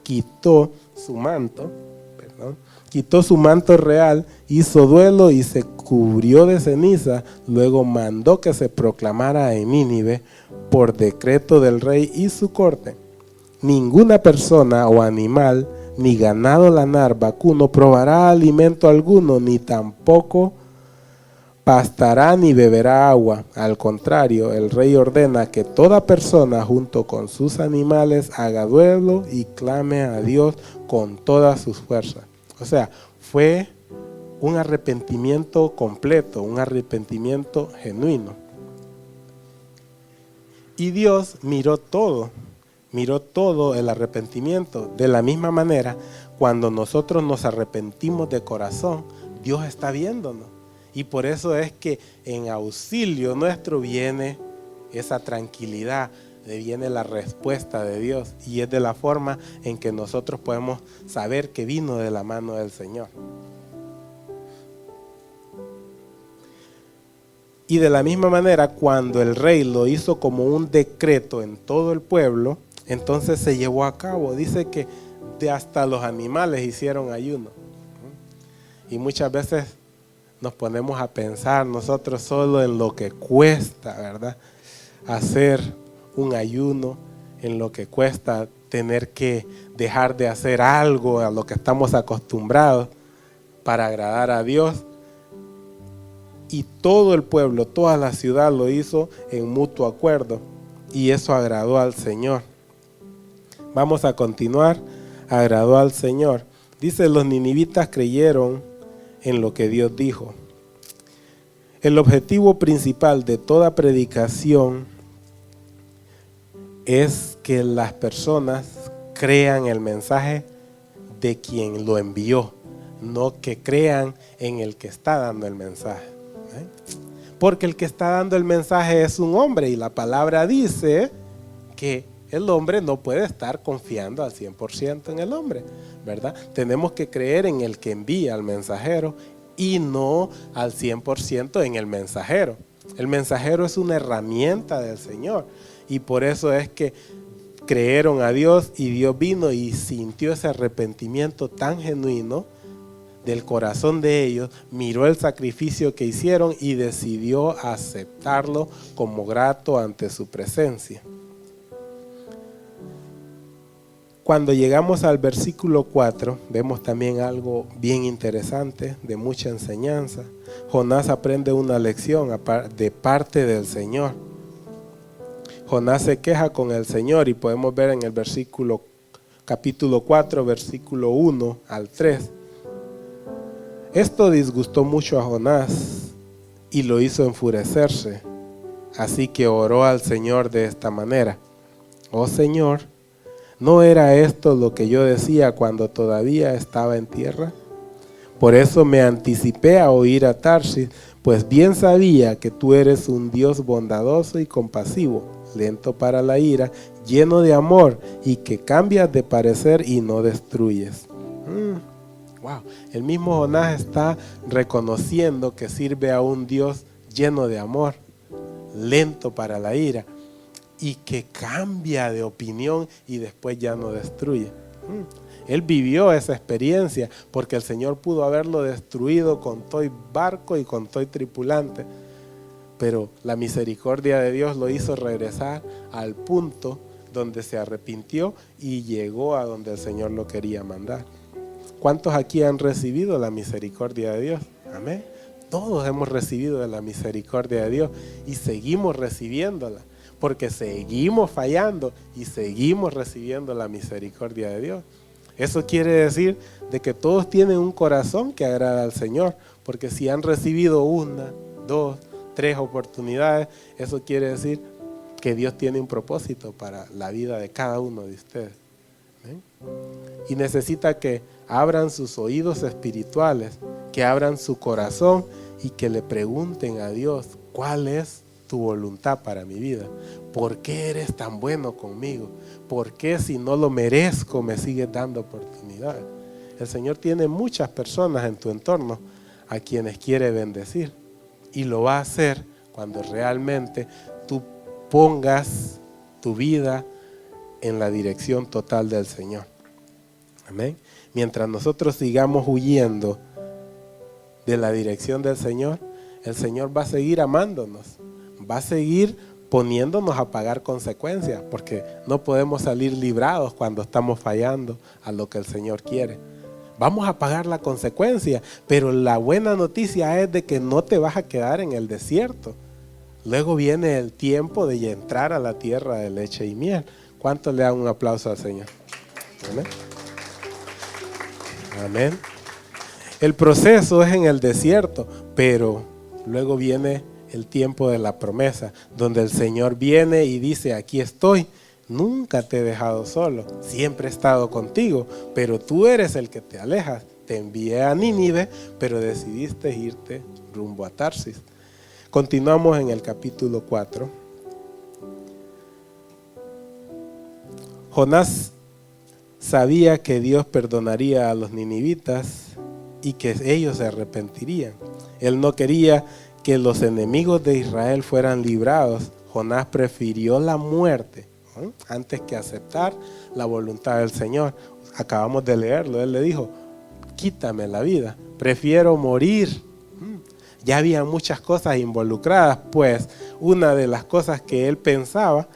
quitó su manto real, hizo duelo y se cubrió de ceniza. Luego mandó que se proclamara en Nínive por decreto del rey y su corte: ninguna persona o animal, ni ganado lanar, vacuno, probará alimento alguno, ni tampoco pastará ni beberá agua. Al contrario, el rey ordena que toda persona junto con sus animales haga duelo y clame a Dios con todas sus fuerzas. O sea, fue un arrepentimiento completo, un arrepentimiento genuino. Y Dios miró todo el arrepentimiento. De la misma manera, cuando nosotros nos arrepentimos de corazón, Dios está viéndonos. Y por eso es que en auxilio nuestro viene esa tranquilidad, viene la respuesta de Dios, y es de la forma en que nosotros podemos saber que vino de la mano del Señor. Y de la misma manera, cuando el rey lo hizo como un decreto en todo el pueblo, entonces se llevó a cabo. Dice que hasta los animales hicieron ayuno. Y muchas veces nos ponemos a pensar nosotros solo en lo que cuesta, ¿verdad? Hacer un ayuno, en lo que cuesta tener que dejar de hacer algo a lo que estamos acostumbrados para agradar a Dios. Y todo el pueblo, toda la ciudad lo hizo en mutuo acuerdo, y eso agradó al Señor. Vamos a continuar. Agradó al Señor. Dice, los ninivitas creyeron en lo que Dios dijo. El objetivo principal de toda predicación es que las personas crean el mensaje de quien lo envió, no que crean en el que está dando el mensaje. Porque el que está dando el mensaje es un hombre, y la palabra dice que el hombre no puede estar confiando al 100% en el hombre, ¿verdad? Tenemos que creer en el que envía al mensajero y no al 100% en el mensajero. El mensajero es una herramienta del Señor, y por eso es que creyeron a Dios, y Dios vino y sintió ese arrepentimiento tan genuino del corazón de ellos, miró el sacrificio que hicieron y decidió aceptarlo como grato ante su presencia. Cuando llegamos al versículo 4, vemos también algo bien interesante, de mucha enseñanza. Jonás aprende una lección de parte del Señor. Jonás se queja con el Señor, y podemos ver en el capítulo 4, versículo 1 al 3. Esto disgustó mucho a Jonás y lo hizo enfurecerse. Así que oró al Señor de esta manera: oh Señor, ¿no era esto lo que yo decía cuando todavía estaba en tierra? Por eso me anticipé a oír a Tarsis, pues bien sabía que tú eres un Dios bondadoso y compasivo, lento para la ira, lleno de amor, y que cambias de parecer y no destruyes. Wow. El mismo Jonás está reconociendo que sirve a un Dios lleno de amor, lento para la ira, y que cambia de opinión y después ya no destruye. Él vivió esa experiencia, porque el Señor pudo haberlo destruido con todo el barco y con todo el tripulante, pero la misericordia de Dios lo hizo regresar al punto donde se arrepintió y llegó a donde el Señor lo quería mandar. ¿Cuántos aquí han recibido la misericordia de Dios? Amén. Todos hemos recibido de la misericordia de Dios y seguimos recibiéndola, porque seguimos fallando y seguimos recibiendo la misericordia de Dios. Eso quiere decir de que todos tienen un corazón que agrada al Señor, porque si han recibido 1, 2, 3 oportunidades, eso quiere decir que Dios tiene un propósito para la vida de cada uno de ustedes. ¿Ven? Y necesita que abran sus oídos espirituales, que abran su corazón y que le pregunten a Dios: ¿cuál es tu voluntad para mi vida? ¿Por qué eres tan bueno conmigo? ¿Por qué, si no lo merezco, me sigues dando oportunidades? El Señor tiene muchas personas en tu entorno a quienes quiere bendecir, y lo va a hacer cuando realmente tú pongas tu vida en la dirección total del Señor. Amén. Mientras nosotros sigamos huyendo de la dirección del Señor, el Señor va a seguir amándonos, va a seguir poniéndonos a pagar consecuencias, porque no podemos salir librados cuando estamos fallando a lo que el Señor quiere. Vamos a pagar la consecuencia, pero la buena noticia es de que no te vas a quedar en el desierto. Luego viene el tiempo de entrar a la tierra de leche y miel. ¿Cuántos le dan un aplauso al Señor? Amén. Amén. El proceso es en el desierto, pero luego viene el tiempo de la promesa, donde el Señor viene y dice: aquí estoy, nunca te he dejado solo, siempre he estado contigo, pero tú eres el que te alejas. Te envié a Nínive, pero decidiste irte rumbo a Tarsis. Continuamos en el capítulo 4. Jonás sabía que Dios perdonaría a los ninivitas y que ellos se arrepentirían. Él no quería que los enemigos de Israel fueran librados, Jonás prefirió la muerte antes que aceptar la voluntad del Señor. Acabamos de leerlo, él le dijo, quítame la vida, prefiero morir. Ya había muchas cosas involucradas, pues una de las cosas que él pensaba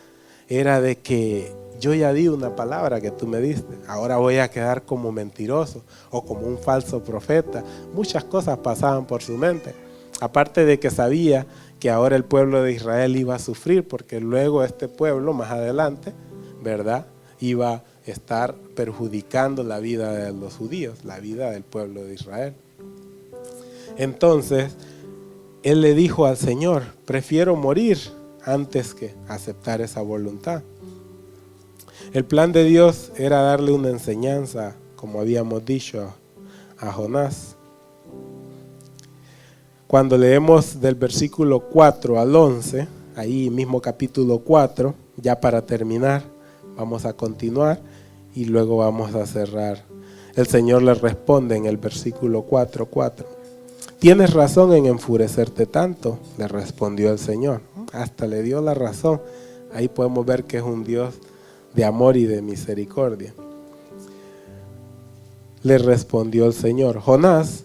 era de que yo ya di una palabra que tú me diste, ahora voy a quedar como mentiroso o como un falso profeta. Muchas cosas pasaban por su mente, aparte de que sabía que ahora el pueblo de Israel iba a sufrir, porque luego este pueblo más adelante, ¿verdad?, iba a estar perjudicando la vida de los judíos, la vida del pueblo de Israel. Entonces, él le dijo al Señor, prefiero morir antes que aceptar esa voluntad. El plan de Dios era darle una enseñanza, como habíamos dicho, a Jonás. Cuando leemos del versículo 4 al 11, ahí mismo capítulo 4, ya para terminar, vamos a continuar y luego vamos a cerrar. El Señor le responde en el versículo 4:4. Tienes razón en enfurecerte tanto, le respondió el Señor. Hasta le dio la razón. Ahí podemos ver que es un Dios de amor y de misericordia. Le respondió el Señor. Jonás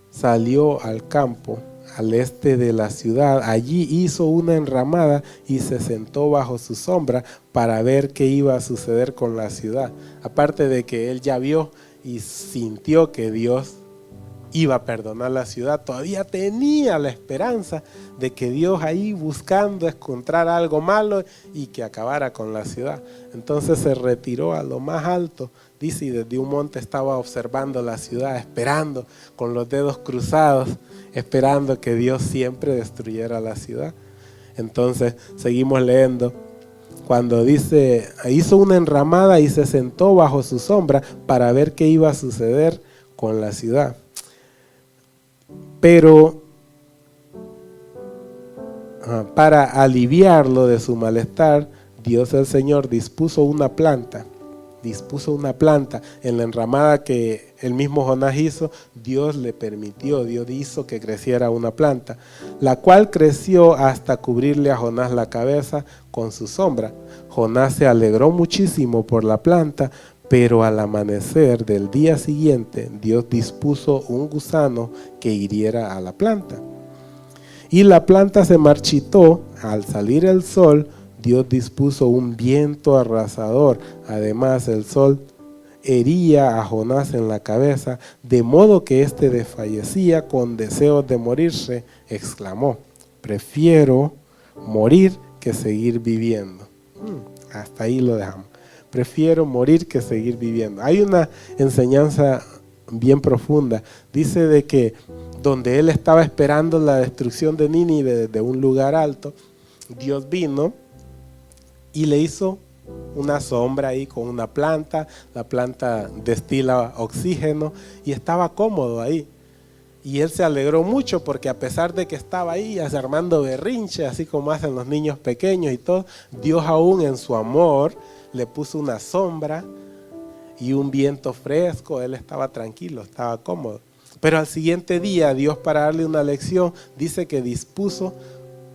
salió al campo, al este de la ciudad. Allí hizo una enramada y se sentó bajo su sombra para ver qué iba a suceder con la ciudad. Aparte de que él ya vio y sintió que Dios iba a perdonar la ciudad, todavía tenía la esperanza de que Dios ahí buscando encontrar algo malo y que acabara con la ciudad. Entonces se retiró a lo más alto, dice, y desde un monte estaba observando la ciudad, esperando con los dedos cruzados, esperando que Dios siempre destruyera la ciudad. Entonces seguimos leyendo. Cuando dice, hizo una enramada y se sentó bajo su sombra para ver qué iba a suceder con la ciudad. Pero para aliviarlo de su malestar, Dios el Señor dispuso una planta en la enramada que el mismo Jonás hizo. Dios le permitió, Dios hizo que creciera una planta, la cual creció hasta cubrirle a Jonás la cabeza con su sombra. Jonás se alegró muchísimo por la planta, pero al amanecer del día siguiente, Dios dispuso un gusano que hiriera a la planta. Y la planta se marchitó. Al salir el sol, Dios dispuso un viento arrasador. Además, el sol hería a Jonás en la cabeza, de modo que éste desfallecía con deseos de morirse. Exclamó, prefiero morir que seguir viviendo. Hasta ahí lo dejamos. Prefiero morir que seguir viviendo. Hay una enseñanza bien profunda. Dice de que donde él estaba esperando la destrucción de Nínive desde un lugar alto, Dios vino y le hizo una sombra ahí con una planta. La planta destila oxígeno y estaba cómodo ahí. Y él se alegró mucho porque a pesar de que estaba ahí armando berrinche, así como hacen los niños pequeños y todo, Dios aún en su amor le puso una sombra y un viento fresco. Él estaba tranquilo, estaba cómodo. Pero al siguiente día, Dios, para darle una lección, dice que dispuso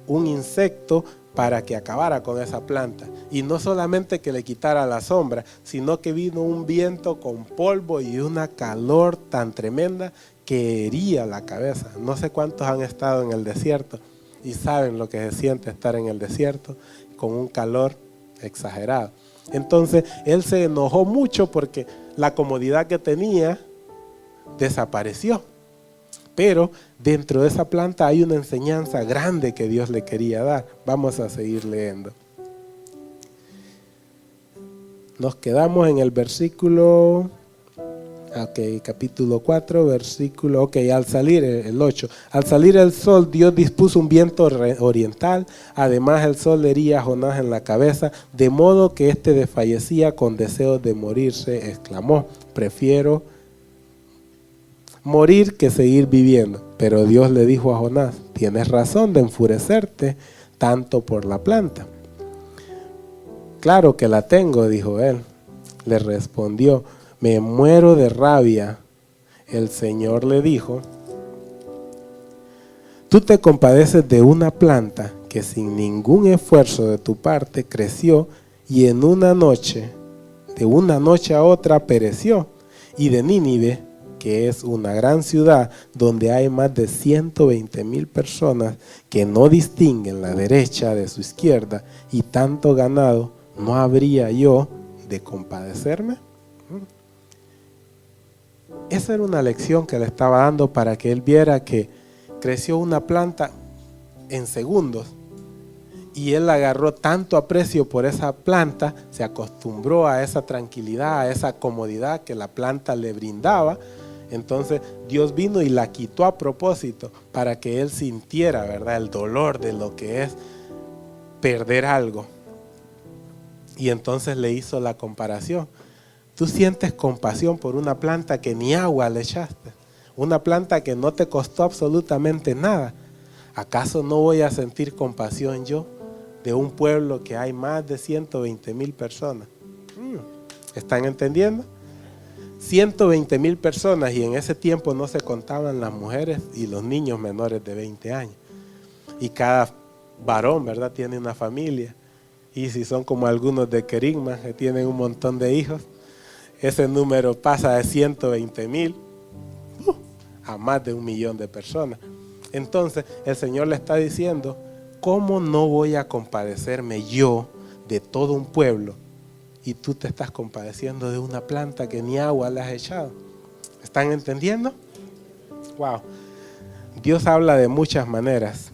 un insecto para que acabara con esa planta. Y no solamente que le quitara la sombra, sino que vino un viento con polvo y una calor tan tremenda que hería la cabeza. No sé cuántos han estado en el desierto y saben lo que se siente estar en el desierto con un calor exagerado. Entonces él se enojó mucho porque la comodidad que tenía desapareció. Pero dentro de esa planta hay una enseñanza grande que Dios le quería dar. Vamos a seguir leyendo. Nos quedamos en el versículo, capítulo 4, versículo, al salir, el 8. Al salir el sol, Dios dispuso un viento oriental. Además, el sol hería a Jonás en la cabeza, de modo que éste desfallecía con deseos de morirse. Exclamó, prefiero morir que seguir viviendo. Pero Dios le dijo a Jonás, tienes razón de enfurecerte tanto por la planta. Claro que la tengo, dijo él. Le respondió, me muero de rabia. El Señor le dijo, Tú te compadeces de una planta que sin ningún esfuerzo de tu parte creció y en una noche, de una noche a otra pereció. Y de Nínive, que es una gran ciudad donde hay más de 120,000 personas que no distinguen la derecha de su izquierda y tanto ganado, ¿no habría yo de compadecerme? Esa era una lección que le estaba dando para que él viera que creció una planta en segundos y él agarró tanto aprecio por esa planta, se acostumbró a esa tranquilidad, a esa comodidad que la planta le brindaba. Entonces Dios vino y la quitó a propósito para que él sintiera, ¿verdad?, el dolor de lo que es perder algo. Y entonces le hizo la comparación. Tú sientes compasión por una planta que ni agua le echaste, una planta que no te costó absolutamente nada. ¿Acaso no voy a sentir compasión yo de un pueblo que hay más de 120,000 personas? ¿Están entendiendo? 120,000 personas, y en ese tiempo no se contaban las mujeres y los niños menores de 20 años. Y cada varón, ¿verdad?, tiene una familia. Y si son como algunos de Querigma, que tienen un montón de hijos, ese número pasa de 120,000 a más de 1,000,000 de personas. Entonces el Señor le está diciendo, ¿cómo no voy a compadecerme yo de todo un pueblo? Y tú te estás compadeciendo de una planta que ni agua le has echado. ¿Están entendiendo? Wow. Dios habla de muchas maneras.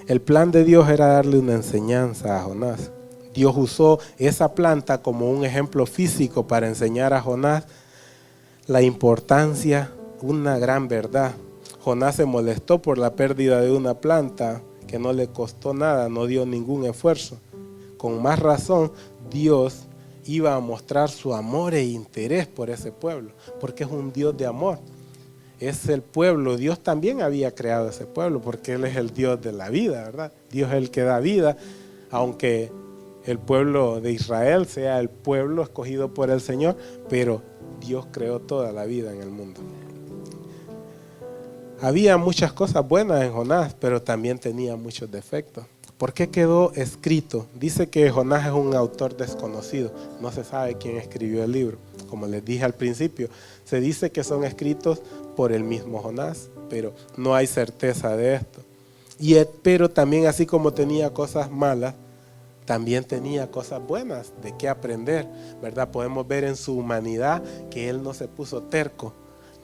El plan de Dios era darle una enseñanza a Jonás. Dios usó esa planta como un ejemplo físico para enseñar a Jonás la importancia, una gran verdad. Jonás se molestó por la pérdida de una planta que no le costó nada, no dio ningún esfuerzo. Con más razón, Dios iba a mostrar su amor e interés por ese pueblo, porque es un Dios de amor. Es el pueblo, Dios también había creado ese pueblo, porque Él es el Dios de la vida, ¿verdad? Dios es el que da vida, aunque el pueblo de Israel sea el pueblo escogido por el Señor, pero Dios creó toda la vida en el mundo. Había muchas cosas buenas en Jonás, pero también tenía muchos defectos. ¿Por qué quedó escrito? Dice que Jonás es un autor desconocido, no se sabe quién escribió el libro. Como les dije al principio, se dice que son escritos por el mismo Jonás, pero no hay certeza de esto. Pero también, así como tenía cosas malas, también tenía cosas buenas de qué aprender, ¿verdad? Podemos ver en su humanidad que él no se puso terco,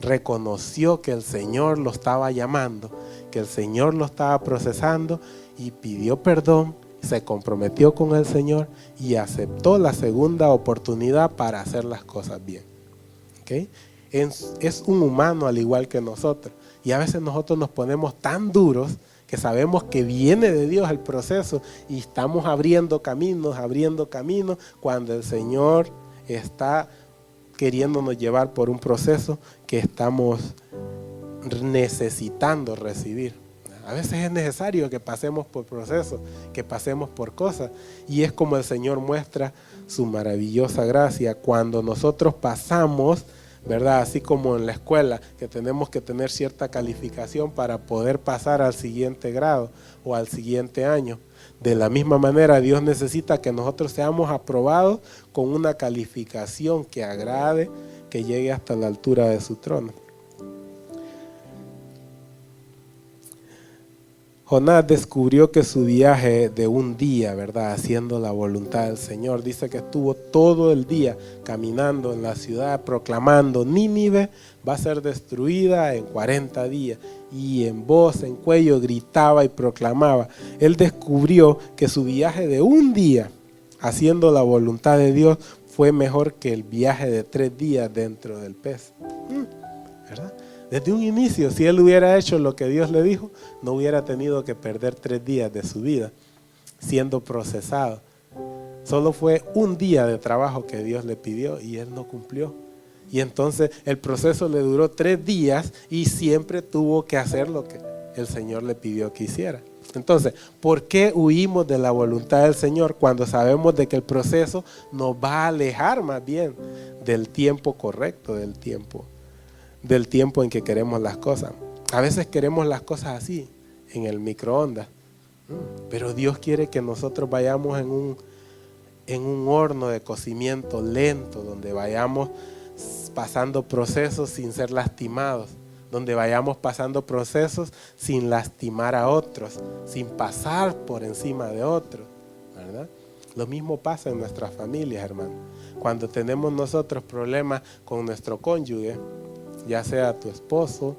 reconoció que el Señor lo estaba llamando, que el Señor lo estaba procesando y pidió perdón, se comprometió con el Señor y aceptó la segunda oportunidad para hacer las cosas bien. ¿Okay? Es un humano al igual que nosotros, y a veces nosotros nos ponemos tan duros que sabemos que viene de Dios el proceso y estamos abriendo caminos cuando el Señor está queriéndonos llevar por un proceso que estamos necesitando recibir. A veces es necesario que pasemos por procesos, que pasemos por cosas, y es como el Señor muestra su maravillosa gracia cuando nosotros pasamos, ¿verdad? Así como en la escuela, que tenemos que tener cierta calificación para poder pasar al siguiente grado o al siguiente año. De la misma manera, Dios necesita que nosotros seamos aprobados con una calificación que agrade, que llegue hasta la altura de su trono. Jonás descubrió que su viaje de un día, ¿verdad?, haciendo la voluntad del Señor, dice que estuvo todo el día caminando en la ciudad, proclamando: Nínive va a ser destruida en 40 días. Y en voz, en cuello, gritaba y proclamaba. Él descubrió que su viaje de un día, haciendo la voluntad de Dios, fue mejor que el viaje de 3 días dentro del pez. ¿Verdad? Desde un inicio, si él hubiera hecho lo que Dios le dijo, no hubiera tenido que perder 3 días de su vida siendo procesado. Solo fue un día de trabajo que Dios le pidió y él no cumplió. Y entonces el proceso le duró 3 días y siempre tuvo que hacer lo que el Señor le pidió que hiciera. Entonces, ¿por qué huimos de la voluntad del Señor cuando sabemos de que el proceso nos va a alejar más bien del tiempo correcto, del tiempo en que queremos las cosas? A veces queremos las cosas así, en el microondas. Pero Dios quiere que nosotros vayamos en un horno de cocimiento lento, donde vayamos pasando procesos sin ser lastimados, donde vayamos pasando procesos sin lastimar a otros, sin pasar por encima de otros, ¿verdad? Lo mismo pasa en nuestras familias, hermano. Cuando tenemos nosotros problemas con nuestro cónyuge, ya sea tu esposo,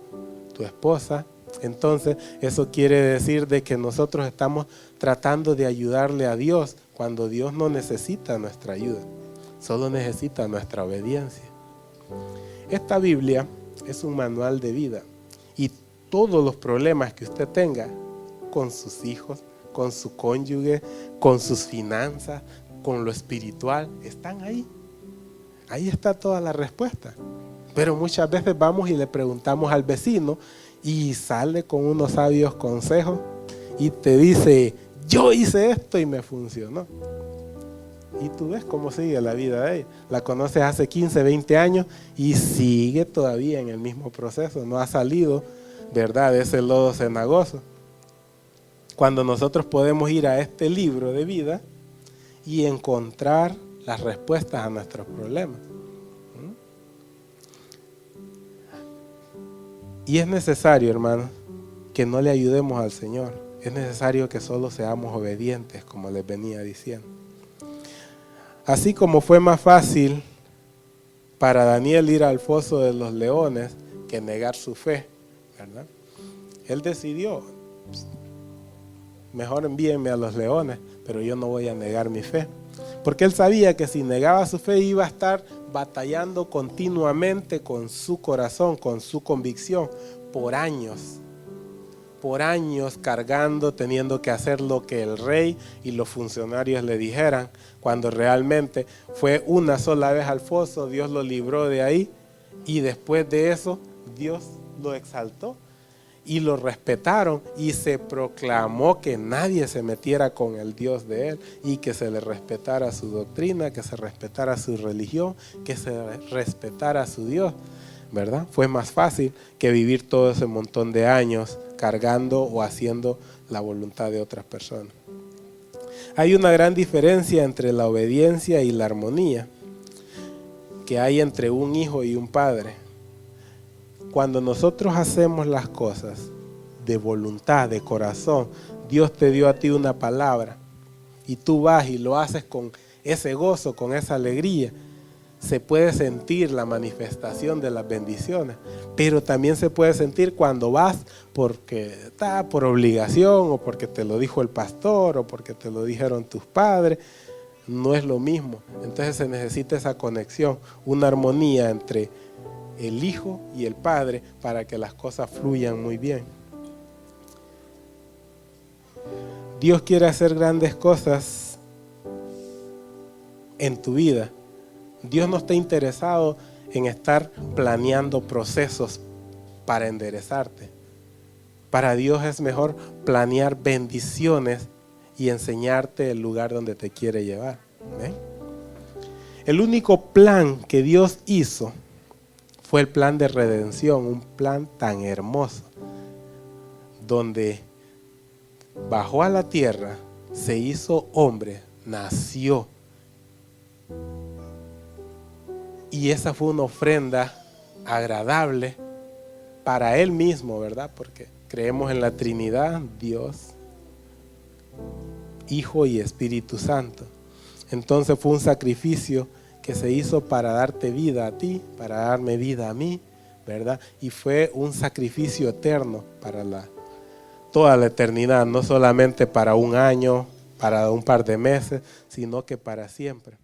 tu esposa, entonces eso quiere decir de que nosotros estamos tratando de ayudarle a Dios cuando Dios no necesita nuestra ayuda, solo necesita nuestra obediencia. Esta Biblia es un manual de vida y todos los problemas que usted tenga con sus hijos, con su cónyuge, con sus finanzas, con lo espiritual, están ahí. Ahí está toda la respuesta. Pero muchas veces vamos y le preguntamos al vecino y sale con unos sabios consejos y te dice, yo hice esto y me funcionó. Y tú ves cómo sigue la vida de ella. La conoces hace 15, 20 años y sigue todavía en el mismo proceso. No ha salido, ¿verdad?, de ese lodo cenagoso. Cuando nosotros podemos ir a este libro de vida y encontrar las respuestas a nuestros problemas. Y es necesario, hermano, que no le ayudemos al Señor. Es necesario que solo seamos obedientes, como les venía diciendo. Así como fue más fácil para Daniel ir al foso de los leones que negar su fe, ¿verdad? Él decidió, mejor envíenme a los leones, pero yo no voy a negar mi fe. Porque él sabía que si negaba su fe iba a estar batallando continuamente con su corazón, con su convicción, por años cargando, teniendo que hacer lo que el rey y los funcionarios le dijeran, cuando realmente fue una sola vez al foso, Dios lo libró de ahí y después de eso Dios lo exaltó y lo respetaron y se proclamó que nadie se metiera con el Dios de él y que se le respetara su doctrina, que se respetara su religión, que se respetara su Dios, ¿verdad? Fue más fácil que vivir todo ese montón de años cargando o haciendo la voluntad de otras personas. Hay una gran diferencia entre la obediencia y la armonía que hay entre un hijo y un padre. Cuando nosotros hacemos las cosas de voluntad, de corazón, Dios te dio a ti una palabra y tú vas y lo haces con ese gozo, con esa alegría, se puede sentir la manifestación de las bendiciones, pero también se puede sentir cuando vas porque está por obligación o porque te lo dijo el pastor o porque te lo dijeron tus padres. No es lo mismo. Entonces se necesita esa conexión, una armonía entre el hijo y el padre para que las cosas fluyan muy bien. Dios quiere hacer grandes cosas en tu vida. Dios no está interesado en estar planeando procesos para enderezarte. Para Dios es mejor planear bendiciones y enseñarte el lugar donde te quiere llevar. ¿Ven? El único plan que Dios hizo fue el plan de redención, un plan tan hermoso, donde bajó a la tierra, se hizo hombre, nació. Y esa fue una ofrenda agradable para Él mismo, ¿verdad? Porque creemos en la Trinidad, Dios, Hijo y Espíritu Santo. Entonces fue un sacrificio que se hizo para darte vida a ti, para darme vida a mí, ¿verdad? Y fue un sacrificio eterno para toda la eternidad, no solamente para un año, para un par de meses, sino que para siempre.